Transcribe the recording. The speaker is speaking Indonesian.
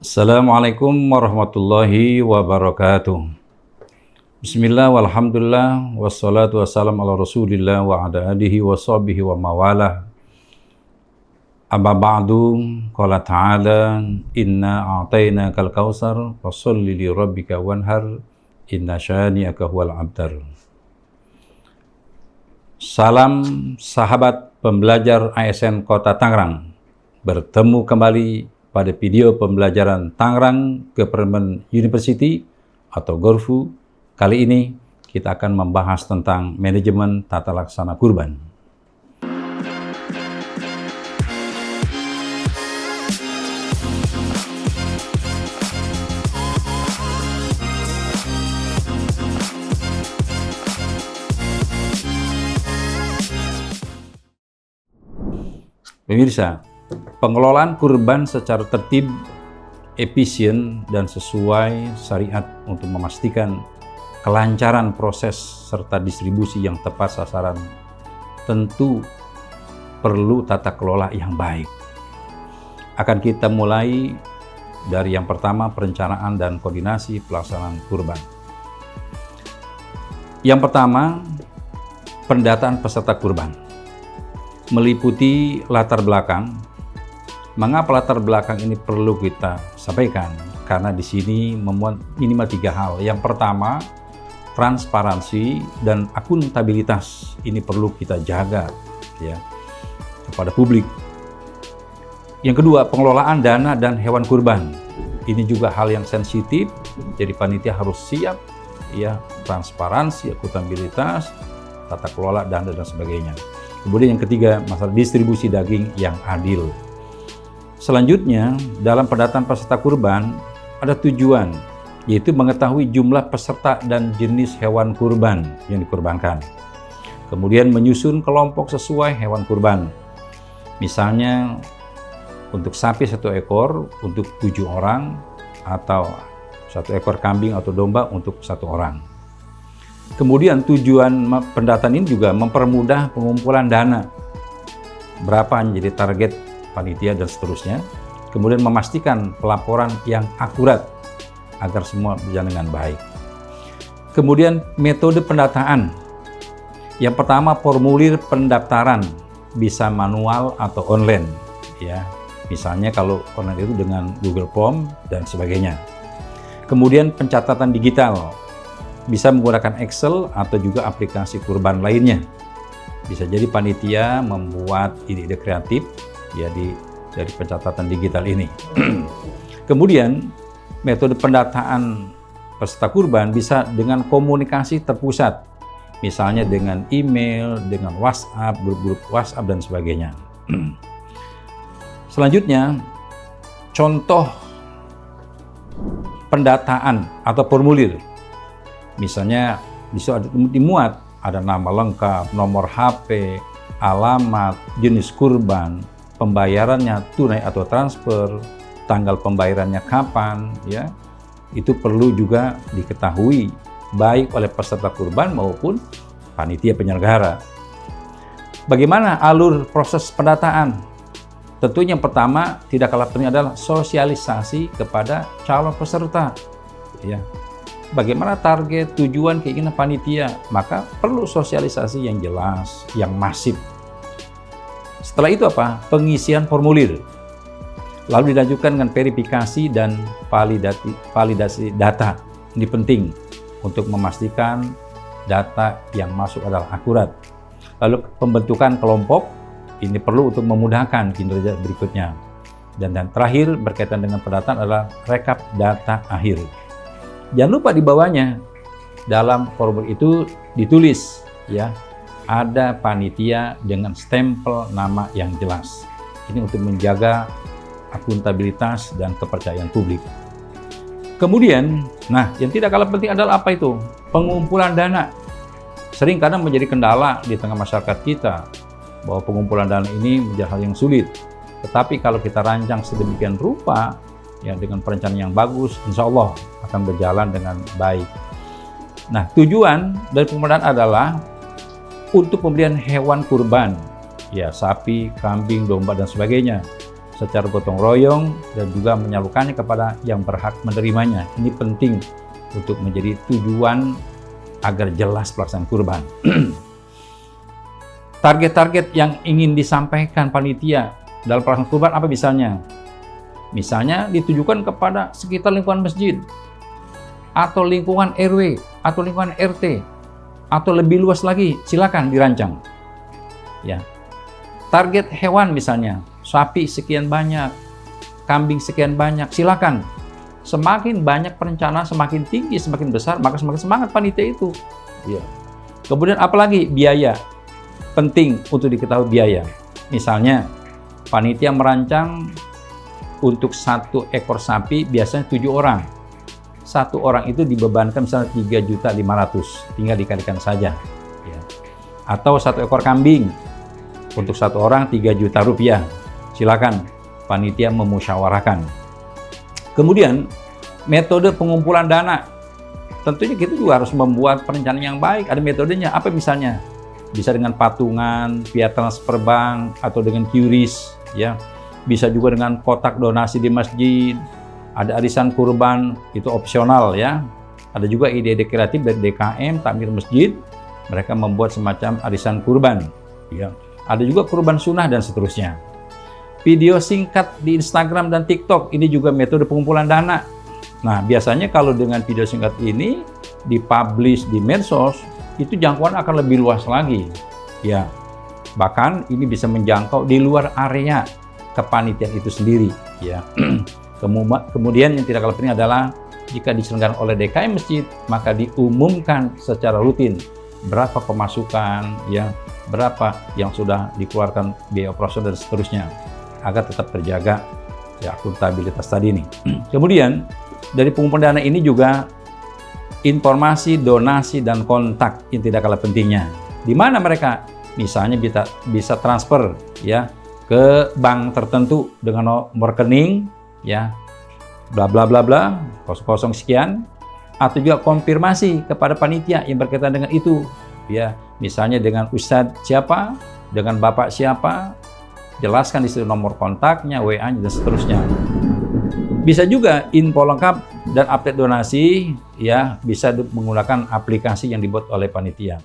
Assalamualaikum warahmatullahi wabarakatuh. Bismillah walhamdulillah wassalatu wassalamu ala rasulillah wa ala alihi wa sahbihi wa mawalah. Amma ba'du, qala ta'ala inna a'tainakal kautsar fasholli li rabbika wanhar inna syani'aka huwal abtar. Salam sahabat pembelajar ASN Kota Tangerang. Bertemu kembali pada video pembelajaran Tangerang Government University atau GORFU. Kali ini kita akan membahas tentang manajemen tata laksana kurban. Pemirsa, pengelolaan kurban secara tertib, efisien, dan sesuai syariat untuk memastikan kelancaran proses serta distribusi yang tepat sasaran tentu perlu tata kelola yang baik. Akan kita mulai dari yang pertama, perencanaan dan koordinasi pelaksanaan kurban. Yang pertama, pendataan peserta kurban. Meliputi latar belakang. Mengapa latar belakang ini perlu kita sampaikan? Karena di sini memuat minimal 3 hal. Yang pertama, transparansi dan akuntabilitas. Ini perlu kita jaga ya kepada publik. Yang kedua, pengelolaan dana dan hewan kurban. Ini juga hal yang sensitif. Jadi panitia harus siap ya, transparansi, akuntabilitas, tata kelola dana dan sebagainya. Kemudian yang ketiga, masalah distribusi daging yang adil. Selanjutnya, dalam pendataan peserta kurban, ada tujuan, yaitu mengetahui jumlah peserta dan jenis hewan kurban yang dikurbankan. Kemudian menyusun kelompok sesuai hewan kurban. Misalnya, untuk sapi 1 ekor untuk 7 orang, atau 1 ekor kambing atau domba untuk 1 orang. Kemudian tujuan pendataan ini juga mempermudah pengumpulan dana. Berapa yang jadi target panitia dan seterusnya. Kemudian memastikan pelaporan yang akurat agar semua berjalan dengan baik. Kemudian metode pendataan. Yang pertama, formulir pendaftaran bisa manual atau online ya. Misalnya kalau online itu dengan Google Form dan sebagainya. Kemudian pencatatan digital. Bisa menggunakan Excel atau juga aplikasi kurban lainnya. Bisa jadi panitia membuat ide-ide kreatif ya dari pencatatan digital ini. Kemudian metode pendataan peserta kurban bisa dengan komunikasi terpusat, misalnya dengan email, dengan WhatsApp, grup-grup WhatsApp dan sebagainya. Selanjutnya, contoh pendataan atau formulir. Misalnya bisa dimuat ada nama lengkap, nomor HP, alamat, jenis kurban, pembayarannya tunai atau transfer, tanggal pembayarannya kapan ya. Itu perlu juga diketahui baik oleh peserta kurban maupun panitia penyelenggara. Bagaimana alur proses pendataan? Tentunya yang pertama tidak kalah penting adalah sosialisasi kepada calon peserta ya. Bagaimana target, tujuan, keinginan panitia, maka perlu sosialisasi yang jelas, yang masif. Setelah itu apa? Pengisian formulir. Lalu dilanjutkan dengan verifikasi dan validasi data. Ini penting untuk memastikan data yang masuk adalah akurat. Lalu pembentukan kelompok, ini perlu untuk memudahkan kinerja berikutnya. Dan terakhir berkaitan dengan pendataan adalah rekap data akhir. Jangan lupa di bawahnya dalam formulir itu ditulis ya, ada panitia dengan stempel nama yang jelas. Ini untuk menjaga akuntabilitas dan kepercayaan publik. Kemudian, yang tidak kalah penting adalah apa itu? Pengumpulan dana. Sering kadang menjadi kendala di tengah masyarakat kita bahwa pengumpulan dana ini menjadi hal yang sulit. Tetapi kalau kita rancang sedemikian rupa ya, dengan perencanaan yang bagus, insya Allah akan berjalan dengan baik. Nah, tujuan dari pengadaan adalah untuk pembelian hewan kurban, ya sapi, kambing, domba dan sebagainya. secara gotong royong dan juga menyalurkannya kepada yang berhak menerimanya. Ini penting untuk menjadi tujuan agar jelas pelaksanaan kurban. Target-target yang ingin disampaikan panitia dalam pelaksanaan kurban apa misalnya? Misalnya ditujukan kepada sekitar lingkungan masjid, atau lingkungan RW, atau lingkungan RT, atau lebih luas lagi, silakan dirancang. Ya. Target hewan misalnya, sapi sekian banyak, kambing sekian banyak, silakan. Semakin banyak perencanaan, semakin tinggi, semakin besar, maka semakin semangat panitia itu. Ya. Kemudian apalagi biaya. Penting untuk diketahui biaya. Misalnya, panitia merancang untuk 1 ekor sapi biasanya 7 orang. 1 orang itu dibebankan misalnya 3.500.000, tinggal dikalikan saja. Ya. Atau 1 ekor kambing, untuk 1 orang 3 juta rupiah. Silakan panitia memusyawarahkan. Kemudian, metode pengumpulan dana. Tentunya kita juga harus membuat perencanaan yang baik. Ada metodenya. Apa misalnya? Bisa dengan patungan, via transfer bank, atau dengan QRIS, ya. Bisa juga dengan kotak donasi di masjid. Ada arisan kurban, itu opsional ya. Ada juga ide-ide kreatif dari DKM, takmir masjid. Mereka membuat semacam arisan kurban. Ya. Ada juga kurban sunnah dan seterusnya. Video singkat di Instagram dan TikTok, ini juga metode pengumpulan dana. Nah, biasanya kalau dengan video singkat ini dipublish di medsos, itu jangkauan akan lebih luas lagi. Ya, bahkan ini bisa menjangkau di luar area kepanitiaan itu sendiri. Ya. Kemudian yang tidak kalah penting adalah jika diselenggarakan oleh DKM masjid, maka diumumkan secara rutin berapa pemasukan, ya, berapa yang sudah dikeluarkan biaya operasional dan seterusnya, agar tetap terjaga ya akuntabilitas tadi ini. Kemudian dari pengumpulan dana ini juga informasi, donasi, dan kontak yang tidak kalah pentingnya. Di mana mereka? Misalnya bisa transfer ya ke bank tertentu dengan nomor rekening ya bla bla bla bla 00 sekian, atau juga konfirmasi kepada panitia yang berkaitan dengan itu ya, misalnya dengan ustadz siapa, dengan bapak siapa, jelaskan di situ nomor kontaknya, WA-nya, dan seterusnya. Bisa juga info lengkap dan update donasi ya bisa menggunakan aplikasi yang dibuat oleh panitia.